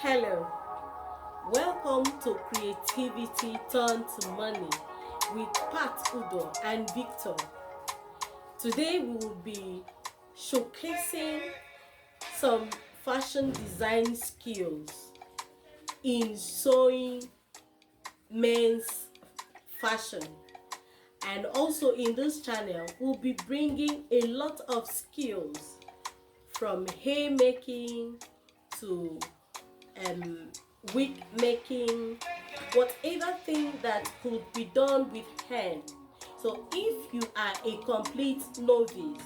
Hello, welcome to Creativity Turn to Money with Pat Udo and Victor. Today we will be showcasing some fashion design skills in sewing men's fashion. And also in this channel, we'll be bringing a lot of skills from haymaking to wig making, whatever thing that could be done with hand. So if you are a complete novice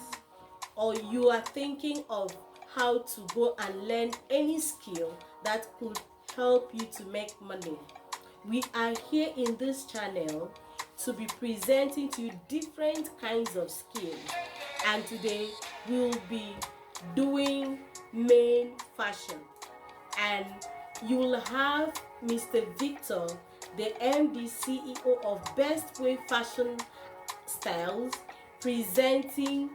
or you are thinking of how to go and learn any skill that could help you to make money, we are here in this channel to be presenting to you different kinds of skills. And today we'll be doing main fashion, and you'll have Mr. Victor, the MD CEO of Best Way Fashion Styles, presenting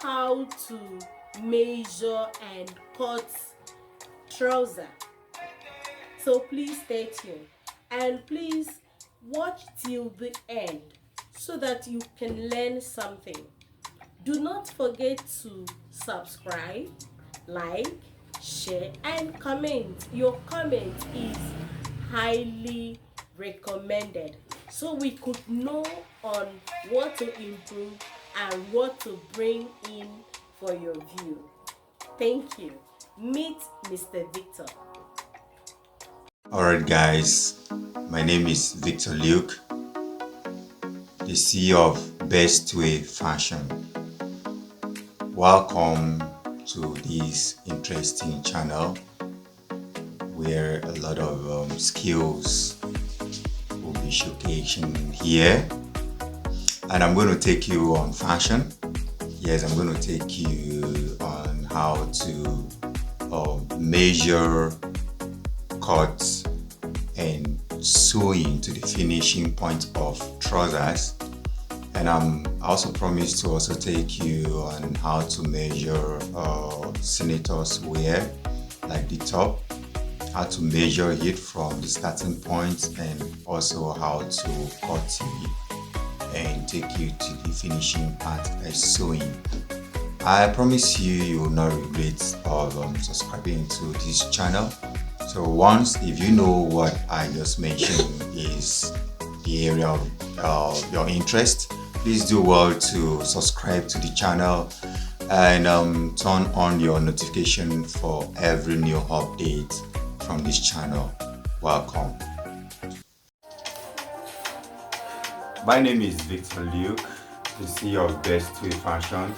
how to measure and cut trouser. So please stay tuned and please watch till the end so that you can learn something. Do not forget to subscribe, like, share and comment. Your comment is highly recommended so we could know on what to improve and what to bring in for your view. Thank you. Meet Mr. Victor. Alright guys, my name is Victor Luke, the CEO of Best Way Fashion. Welcome to this interesting channel where a lot of skills will be showcasing here, and I'm going to take you on fashion. Yes, I'm going to take you on how to measure, cut and sewing to the finishing point of trousers. And I also promised to also take you on how to measure senators wear, like the top, how to measure it from the starting point, and also how to cut it and take you to the finishing part by sewing. I promise you will not regret of subscribing to this channel. So once, if you know what I just mentioned is the area of your interest, please do well to subscribe to the channel and turn on your notification for every new update from this channel. Welcome. My name is Victor Luke, the CEO of Best Way Fashion.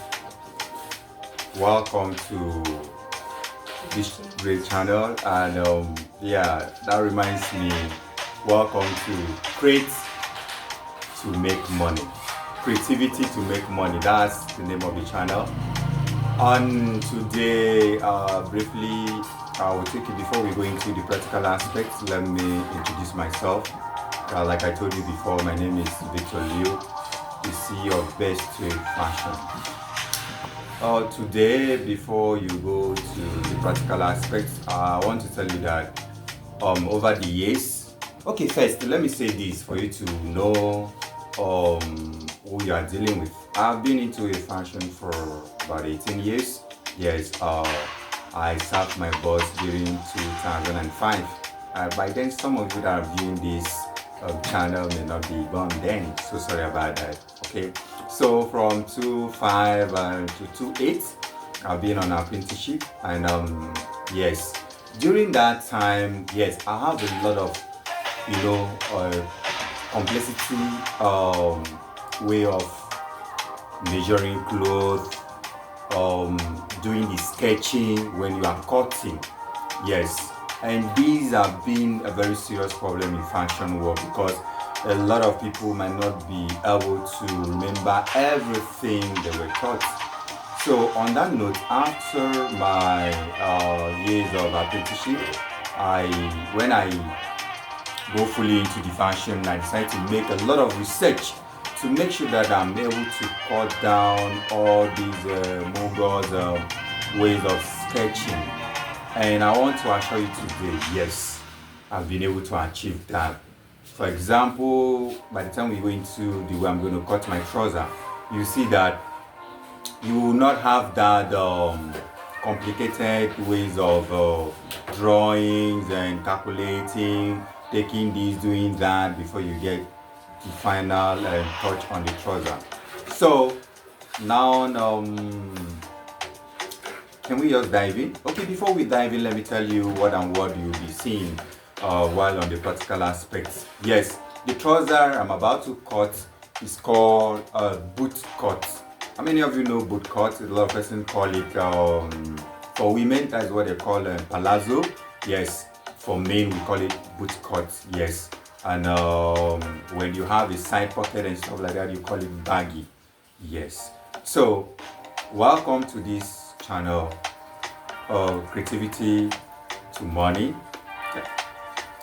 Welcome to this great channel, and that reminds me, welcome to Create to Make Money. Creativity to Make Money, that's the name of the channel. And today, briefly, I will take it before we go into the practical aspects. Let me introduce myself. Like I told you before, my name is Victor Liu, the CEO of Best Way Fashion. Today, before you go to the practical aspects, I want to tell you that over the years, okay, first let me say this for you to know who you are dealing with. I've been into a fashion for about 18 years. Yes, I served my boss during 2005. By then, some of you that are viewing this channel may not be born then, so sorry about that. Okay, so from 2005 to 2008, I've been on apprenticeship, and yes, during that time, yes, I have a lot of complexity way of measuring clothes, doing the sketching when you are cutting. Yes, and these have been a very serious problem in fashion world because a lot of people might not be able to remember everything they were taught. So on that note, after my years of apprenticeship, when I go fully into the fashion, I decided to make a lot of research to make sure that I'm able to cut down all these moguls ways of sketching. And I want to assure you today, yes, I've been able to achieve that. For example, by the time we go into the way I'm going to cut my trouser, you see that you will not have that complicated ways of drawings and calculating, taking this, doing that before you get the final touch on the trouser. So now, can we just dive in? Okay, before we dive in, let me tell you what and what you'll be seeing while on the practical aspects. Yes, the trouser I'm about to cut is called a boot cut. How many of you know boot cut? A lot of person call it, for women, that's what they call palazzo. Yes, for men, we call it boot cut. Yes, and when you have a side pocket and stuff like that, you call it baggy. Yes, so welcome to this channel, creativity to money.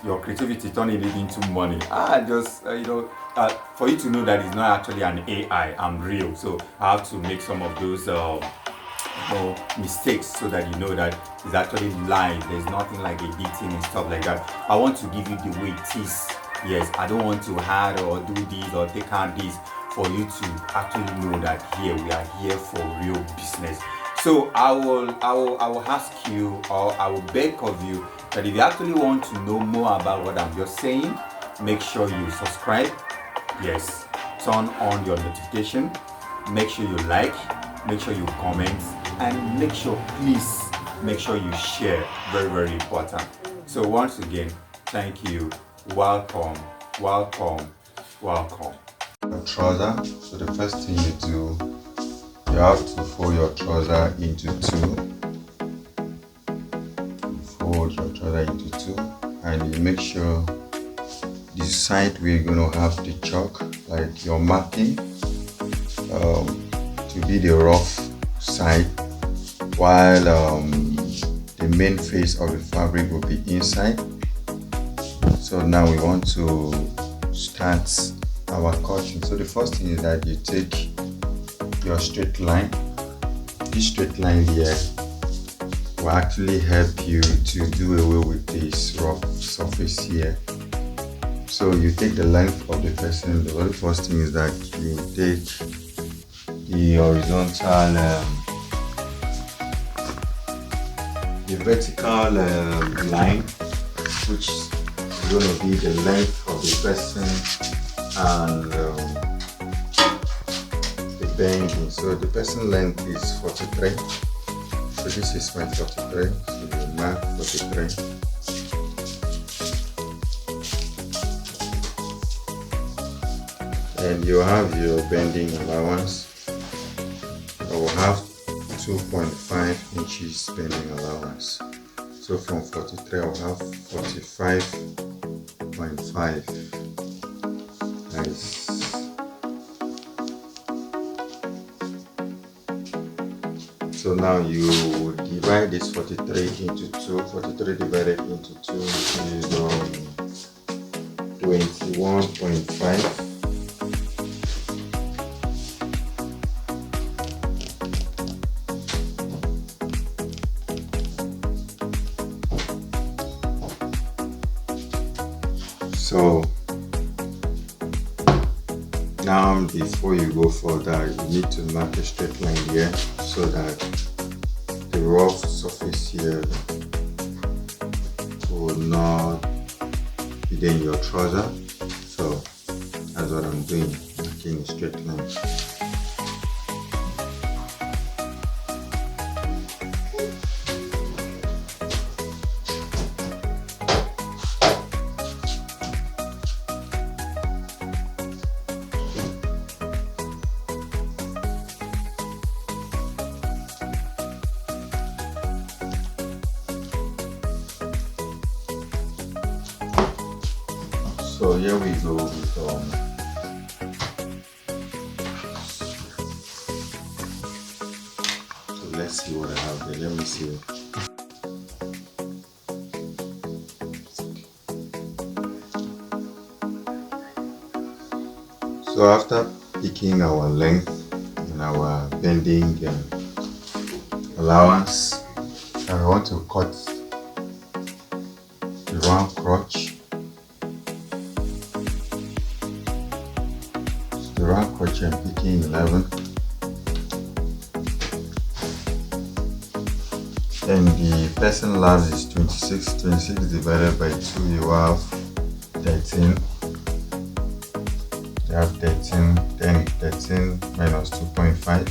Your creativity turning it into money. Just for you to know that it's not actually an AI, I'm real. So I have to make some of those mistakes so that you know that it's actually live. There's nothing like editing and stuff like that. I want to give you the way it is. Yes, I don't want to add or do this or take out this for you to actually know that here we are here for real business. So I will ask you, or I will beg of you, that if you actually want to know more about what I'm just saying, make sure you subscribe. Yes, turn on your notification. Make sure you like. Make sure you comment, and make sure you share. Very, very important. So once again, thank you. Welcome. Your trouser. So the first thing you do, you have to fold your trouser into two. Fold your trouser into two, and you make sure the side where you're going to have the chalk, like your marking, to be the rough side, while the main face of the fabric will be inside. So now we want to start our cutting. So the first thing is that you take your straight line. This straight line here will actually help you to do away with this rough surface here. So you take the length of the person. The very first thing is that you take the horizontal, the vertical line, which is going to be the length of the person and the bending. So the person length is 43. So this is my 43. So you mark 43. And you have your bending allowance. I will have 2.5 inches bending allowance. So from 43 I will have 45.5. Nice. So now you divide this 43 into 2. 43 divided into 2 is 21.5. So now before you go further, you need to mark a straight line here so that the rough surface here will not be in your trouser. So that's what I'm doing, marking a straight line. So here we go with so let's see what I have there. Let me see. So after picking our length and our bending allowance, I want to cut the round crotch. So the round crotch I'm picking 11. And the person labs is 26. 26 divided by 2, you have 13. You have 13, then 13 minus 2.5.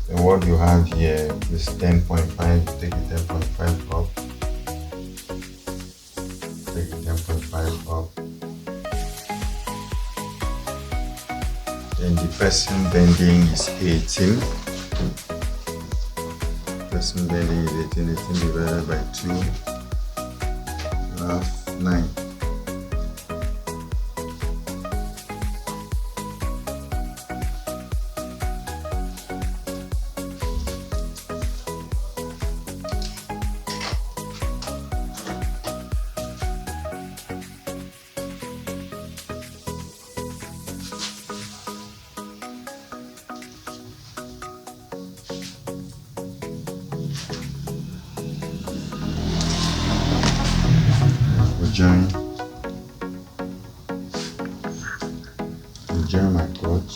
Then what you have here is 10.5. Take the 10.5 up. Take the 10.5 up. Then the person bending is 18. Person bending is 18. 18 divided by 2. You have 9. Join my crotch.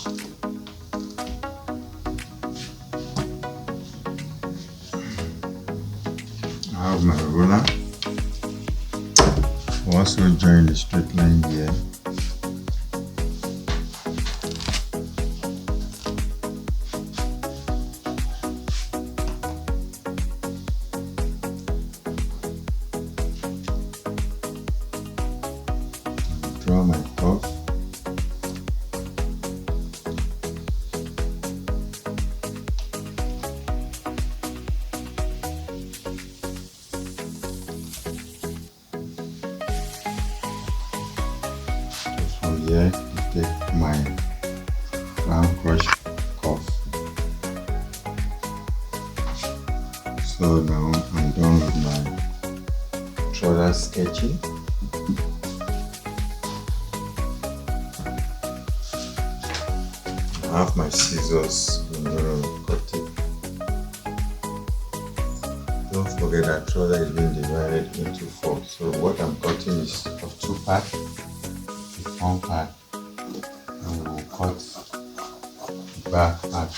I have my ruler. Also join the straight line here. Draw my cuff. Here, you take my round crotch cuff. So now I'm done with my trouser sketching. I have my scissors. I'm going to cut it. Don't forget that trouser is being divided into 4. So what I'm cutting is of 2 parts. Front part, and we will cut the back part.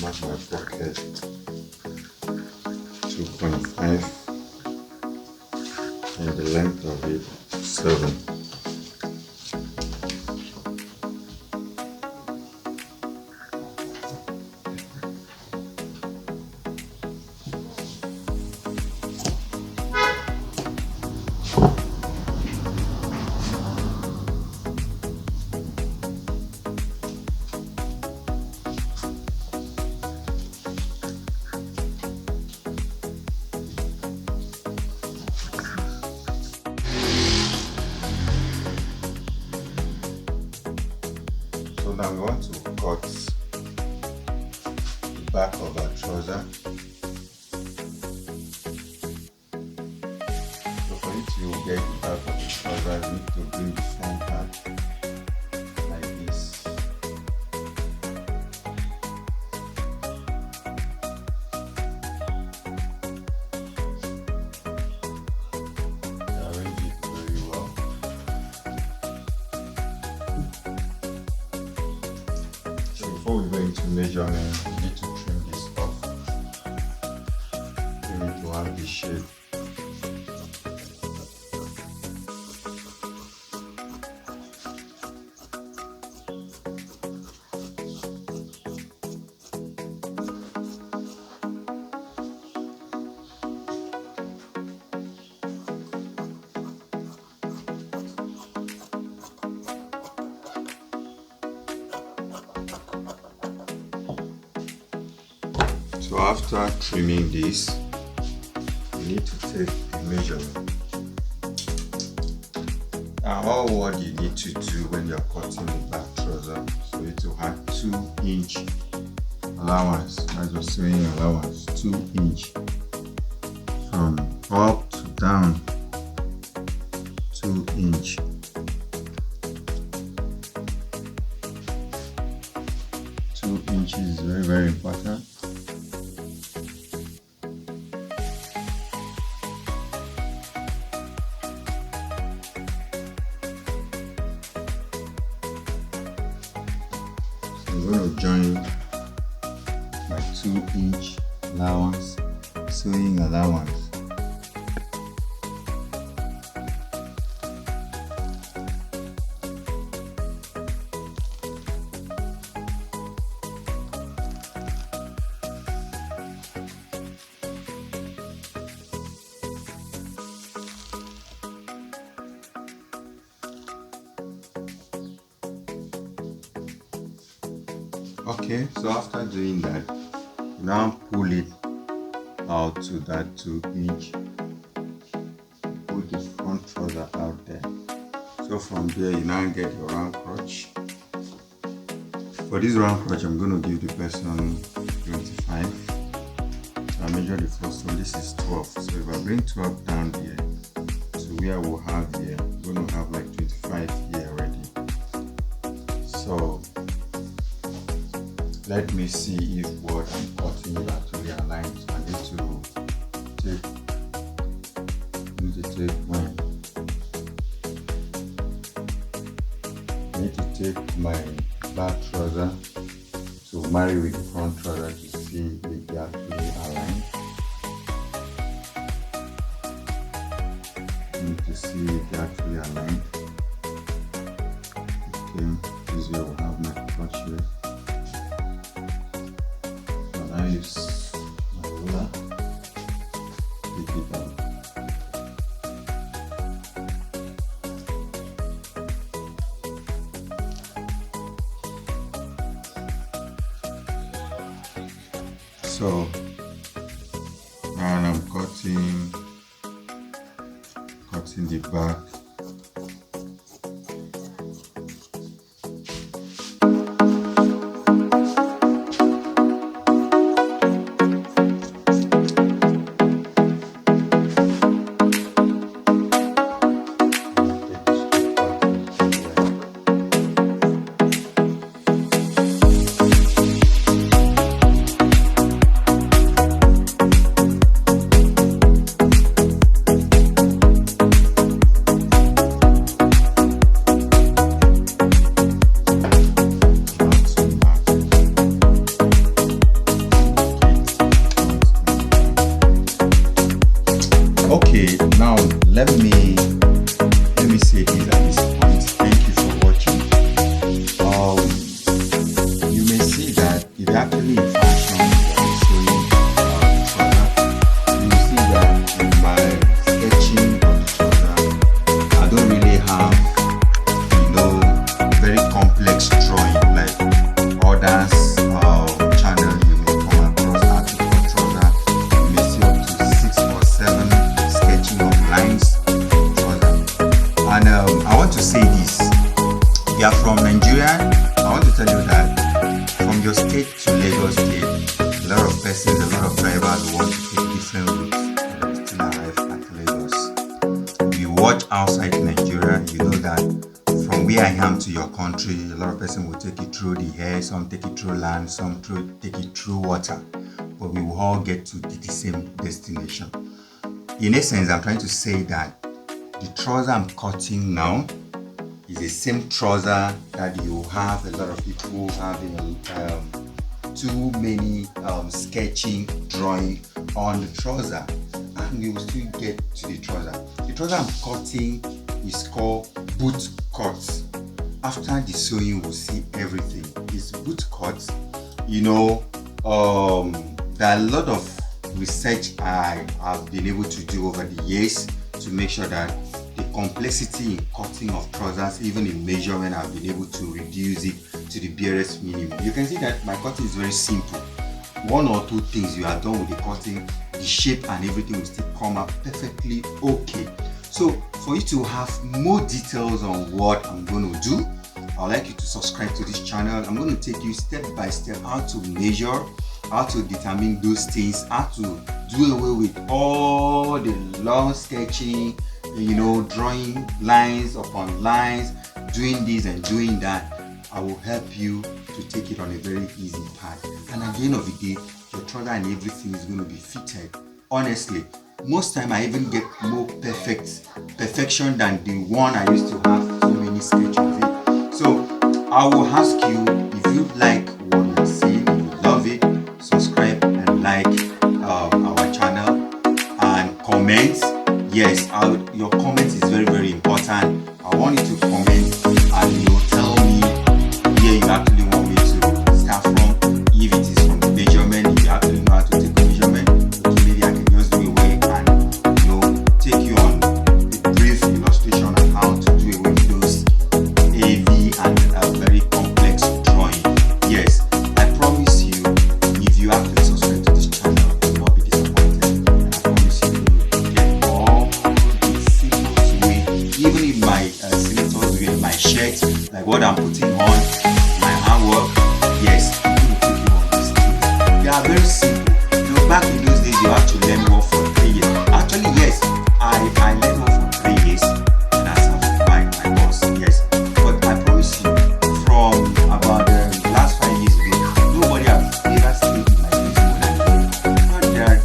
Mark my pocket 2.5 and the length of it 7. So now we want to cut the back of our trouser. So for it to get the back of the trouser, you need to bring the front part like this. Arrange it very well. So before we go into measurement, we need to trim this off. We need to have the shape. So after trimming this, you need to take the measurement. Now all what you need to do when you're cutting the back trouser, so you need to have 2-inch allowance, that's your sewing allowance, 2-inch from up to down, 2-inch. Is very, very important. So I'm going to join my 2-inch allowance, sewing allowance. Okay, so after doing that, you now pull it out to that 2-inch. Put the front trouser out there. So from there, you now get your round crotch. For this round crotch, I'm going to give the person 25. So I measure the first one. This is 12. So if I bring 12 down here to where we'll have here, I'm going to have like 25 here already. So let me see if what I'm cutting is actually aligned. So I need to take my, I need to take my back trouser to marry with the front trouser to see if they actually align. I need to see if they actually align. Okay, this way we'll have my crotch here. I use my ruler to pick it out. So now I'm cutting the back. Okay, now let me say this at this point. Thank you for watching. You may see that if you're actually in fashion or sewing trouser, you see that in my sketching of the trouser, I don't really have, very complex drawing like others channels you may come across article trouser. You may see up to 6 or 7 sketching of lines trouser. And I want to say this: if you are from Nigeria, I want to tell you that from your state to Lagos State, a lot of persons, a lot of drivers want to take different routes and they still arrive at Lagos. If you watch outside Nigeria, Nigeria, you know that from where I am to your country, a lot of person will take it through the air, some take it through land, some take it through water, but we will all get to the same destination. In essence, I'm trying to say that the trouser I'm cutting now is the same trouser that you have a lot of people having too many sketching, drawing on the trouser, and you will still get to the trouser. The trouser I'm cutting is called boot cut. After the sewing, you will see everything. It's boot cut. You know, there are a lot of research I have been able to do over the years to make sure that the complexity in cutting of trousers, even in measurement, I've been able to reduce it to the barest minimum. You can see that my cutting is very simple. One or two things you are done with the cutting, the shape and everything will still come out perfectly okay. So for you to have more details on what I'm going to do, I'd like you to subscribe to this channel. I'm going to take you step by step how to measure, how to determine those things, how to do away with all the long sketching, you know, drawing lines upon lines, doing this and doing that. I will help you to take it on a very easy path. And at the end of the day, your trouser and everything is going to be fitted. Honestly, most time I even get more perfection than the one I used to have so many sketches in. So I will ask you, if you like what you're seeing, if you love it, subscribe and like our channel and comment. Yes, your comment is very, very important. I want you to comment and tell me where you actually want me to start from. If it is from the measurement, if you actually know how to take a measurement, okay, maybe I can just do away and take you on a brief illustration on how to do away with those heavy and very complex drawing. Yes, I promise you, if you actually subscribe to this channel, you will not be disappointed. And I promise you, you will get all the simplest way, even in my simplest way, my shirt, like what I'm putting on, my handwork. Yes, I'm going to take you on these things. They are very simple. Back in those days, you have to learn work for 3 years. Actually, yes, I learned work for 3 years, and I served my boss. Yes, but I promise you, from about the last 5 years ago, nobody has ever stayed in my place more than me. And there are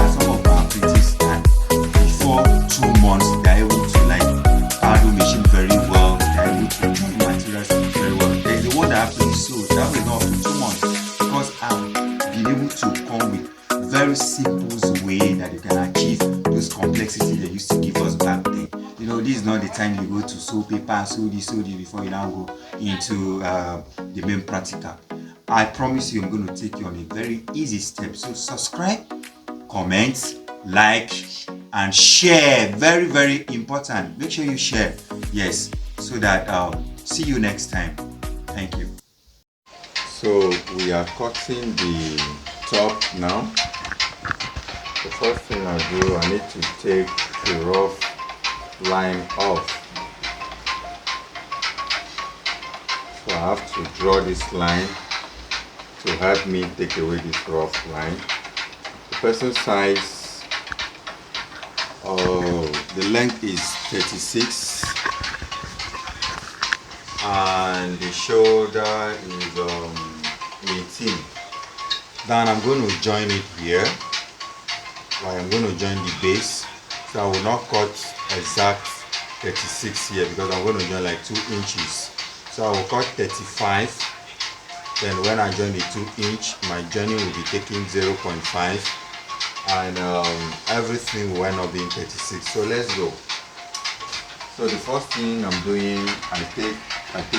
some of our apprentices that before 2 months, they are able to handle machine very well. They are able to do materials very well. There is the one that actually sewed. That was not for 2 months because I've been able to come with very simple way that you can achieve those complexity they used to give us back then. This is not the time you go to sew paper, sew this before you now go into the main practical. I promise you, I'm going to take you on a very easy step. So subscribe, comment, like, and share. Very, very important. Make sure you share. Yes, so that see you next time. Thank you. So we are cutting the top now. The first thing I do, I need to take the rough line off. So I have to draw this line to help me take away this rough line. The person size, the length is 36 and the shoulder is 18. Then I'm going to join it here. I'm going to join the base, so I will not cut exact 36 here because I'm going to join like 2 inches. So I will cut 35. Then when I join the 2 inch, my joining will be taking 0.5, and everything will end up being 36. So let's go. So the first thing I'm doing, I take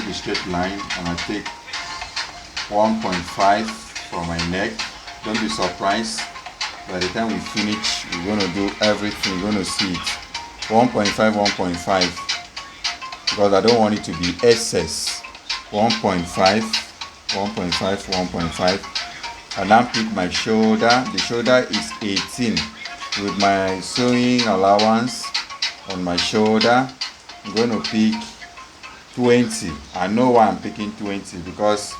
a straight line and I take 1.5 for my neck. Don't be surprised. By the time we finish, we're going to do everything. You're going to see it 1.5, 1.5, because I don't want it to be excess. 1.5, 1.5, 1.5. And now pick my shoulder. The shoulder is 18. With my sewing allowance on my shoulder, I'm going to pick 20. I know why I'm picking 20, because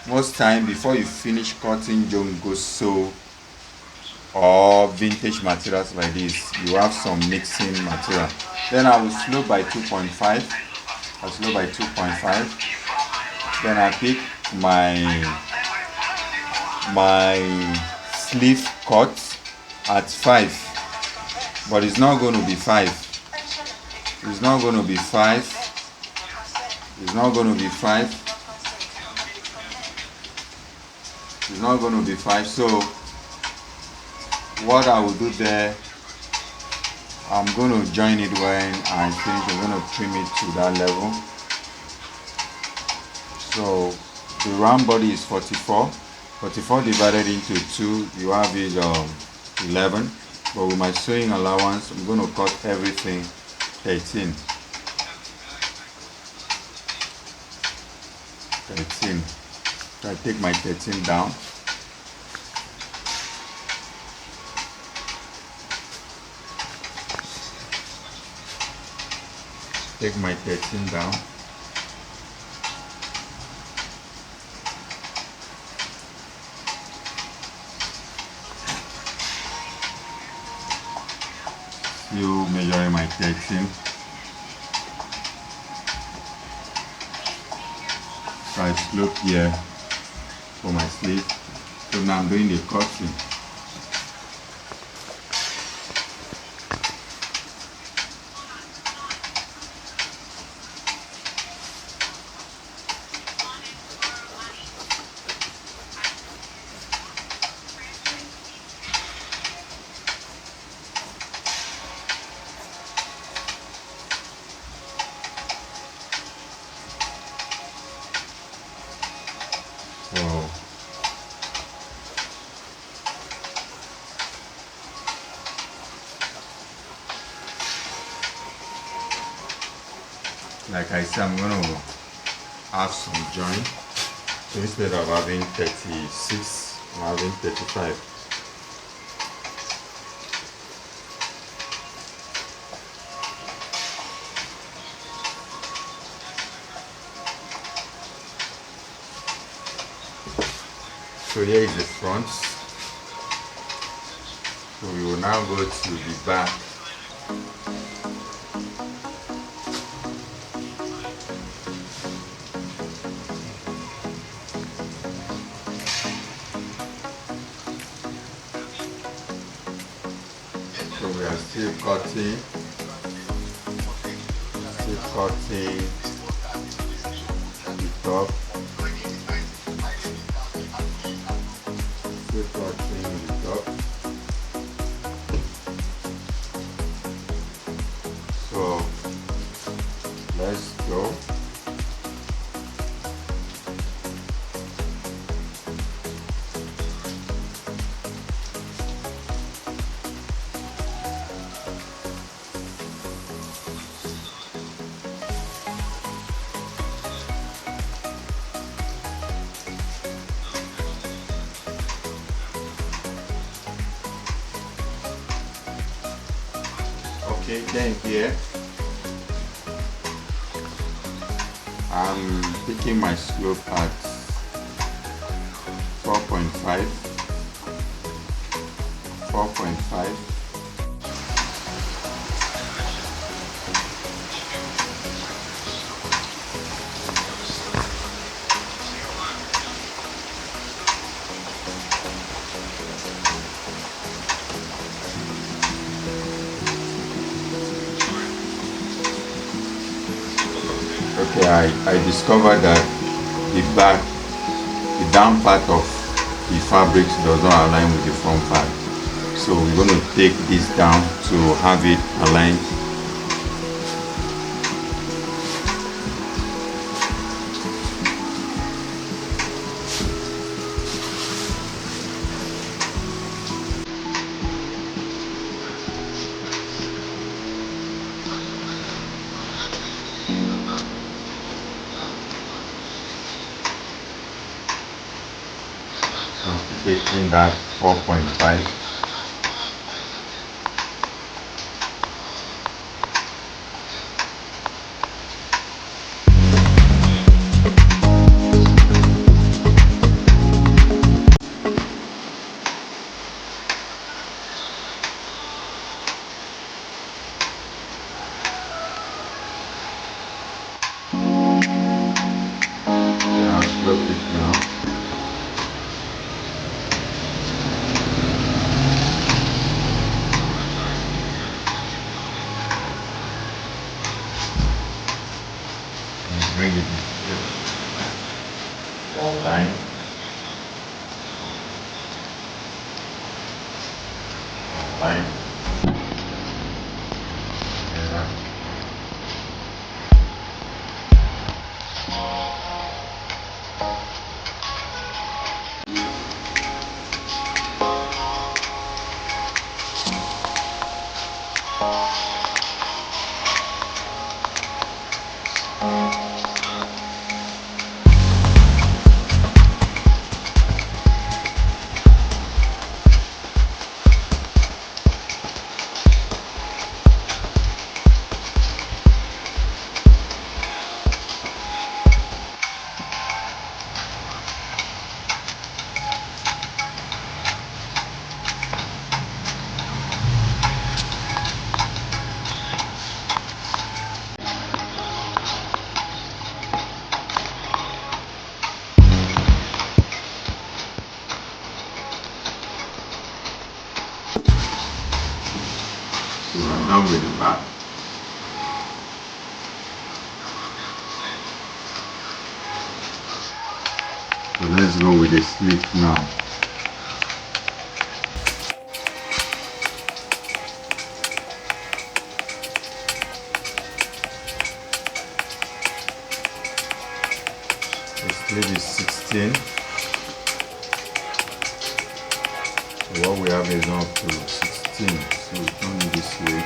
most time before you finish cutting, don't go sew or vintage materials like this, you have some mixing material. Then I will slope by 2.5. I slope by 2.5. Then I pick my sleeve cut at 5, but it's not going to be 5. It's not going to be 5. It's not going to be 5. It's not going to be 5. So what I will do there, I'm going to join it when I finish. I'm going to trim it to that level. So the round body is 44. 44 divided into 2, you have is 11. But with my sewing allowance, I'm going to cut everything 13. 13. So I take my 13 down. Take my 13 down. Still measuring my 13. So I slope here for my sleeve. So now I'm doing the cutting. So like I said, I'm going to have some joint. So instead of having 36, I'm having 35. So here is the front. So we will now go to the back. So we are still cutting the top. Still cutting the top. So let's go. Okay, then here I'm picking my slope at 4.5. 4.5. Okay, I discovered that the down part of the fabric does not align with the front part. So we're going to take this down to have it aligned. Taking that 4.5. slop it now. And bring it one time. One time. Yeah. So I'm done with the back. So let's go with the sleeve now. The sleeve is 16. So what we have is up to 16. So we turn it this way.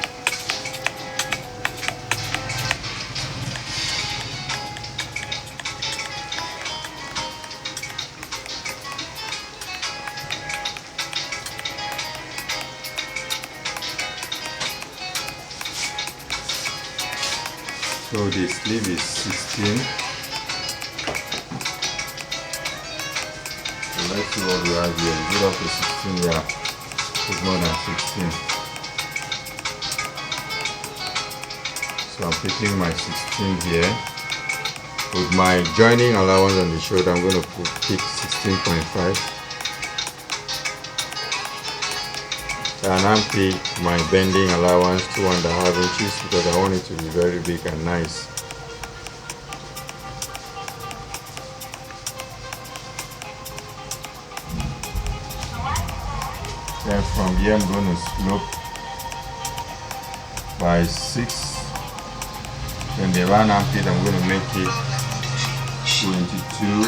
So the sleeve is 16. So let's see what we have here. Is it up to 16? Yeah, it's more than 16. So I'm picking my 16 here. With my joining allowance on the shoulder, I'm going to pick 16.5. And I'm pick my bending allowance 2.5 inches because I want it to be very big and nice. Then from here I'm going to slope by 6. Then the round armpit I'm going to make it 22.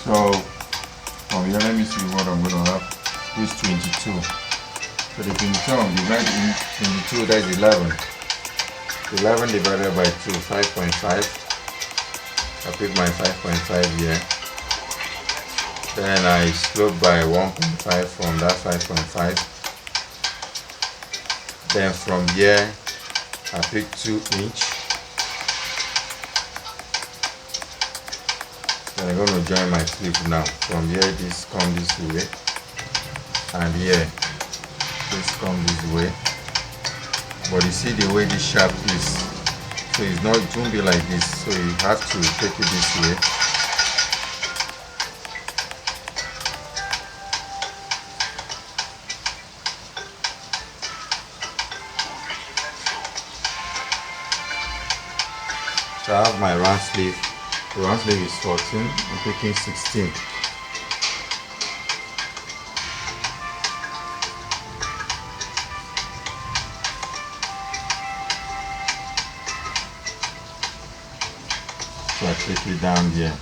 So from here, let me see what I'm going to have. This 22. So the 22 I'll divide in 22, that's 11. 11 divided by 2, 5.5. I pick my 5.5 here. Then I slope by 1.5 from that 5.5. Then from here, I pick 2 inch. Then I'm going to join my sleeve now. From here, this comes this way. And here, this comes this way. But you see the way this shaft is. So it's not, it won't be like this. So you have to take it this way. So I have my round sleeve. The round sleeve is 14. I'm picking 16. So I take it down here.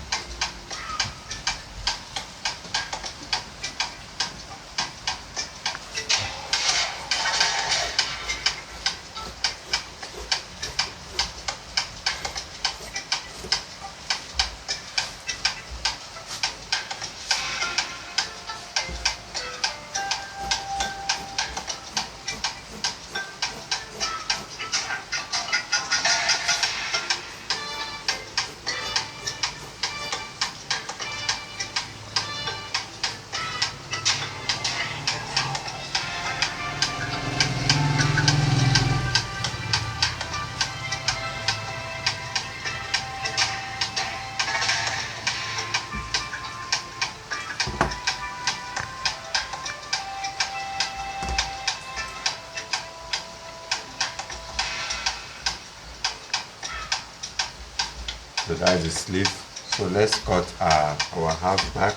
So that's the sleeve. So let's cut our half back.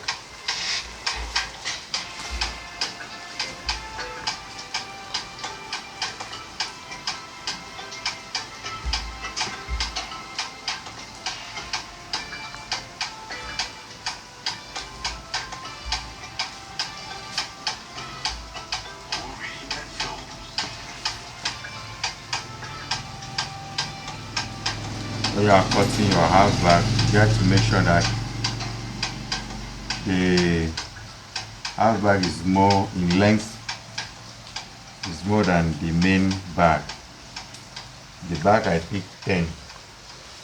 When you are cutting your half back, you have to make sure that the half bag is more in length, is more than the main bag. The bag I picked 10,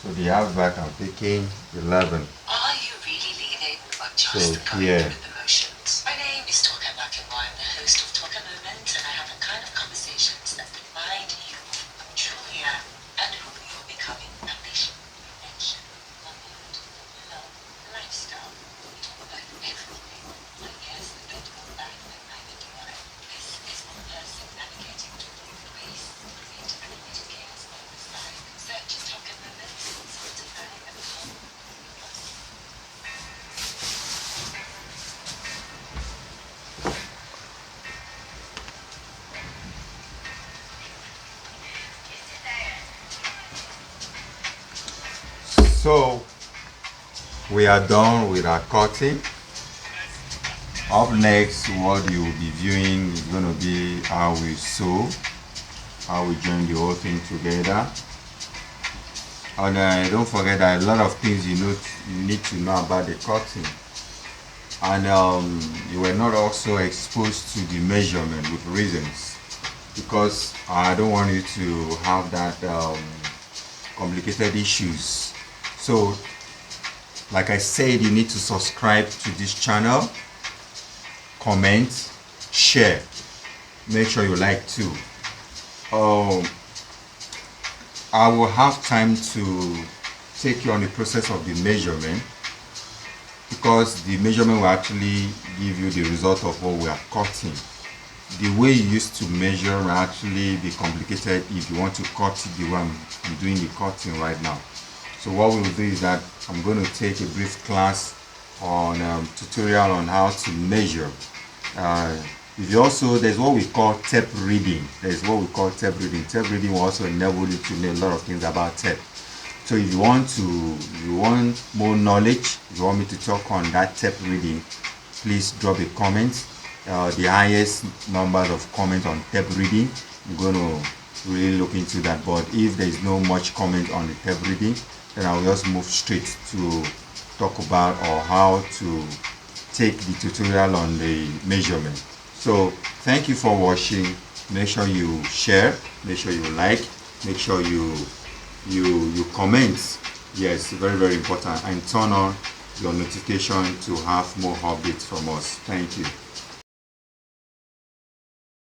so the half bag I'm picking 11. Are you really leaving or just So going here, with the motions? My name is Talker Black and I'm the host of Talker Moment, and I have the kind of conversations that remind you of Julia and who you're becoming. Ambition, connection, motherhood, love, lifestyle. We talk about everything. I guess the bit of back that I think you are. This is one person navigating through the grace, create animated chaos on the side. Search Talker Moment, Spotify, and Home. so we are done with our cutting. Up next, what you will be viewing is going to be how we sew, how we join the whole thing together. And don't forget that a lot of things you need to know about the cutting. And you were not also exposed to the measurement with reasons, because I don't want you to have that complicated issues. So like I said, you need to subscribe to this channel, comment, share, make sure you like too. I will have time to take you on the process of the measurement, because the measurement will actually give you the result of what we are cutting. The way you used to measure will actually be complicated if you want to cut it the way I'm doing the cutting right now. So what we will do is that I'm going to take a brief class on tutorial on how to measure. There's what we call tape reading. There's what we call tape reading. Tape reading will also enable you to know a lot of things about tape. So if you want more knowledge, if you want me to talk on that tape reading, please drop a comment. The highest numbers of comments on tape reading, I'm going to really look into that. But if there is no much comment on the tape reading, then I'll just move straight to talk about or how to take the tutorial on the measurement. So thank you for watching. Make sure you share, make sure you like, make sure you comment. Yes, very, very important. And turn on your notification to have more updates from us. Thank you.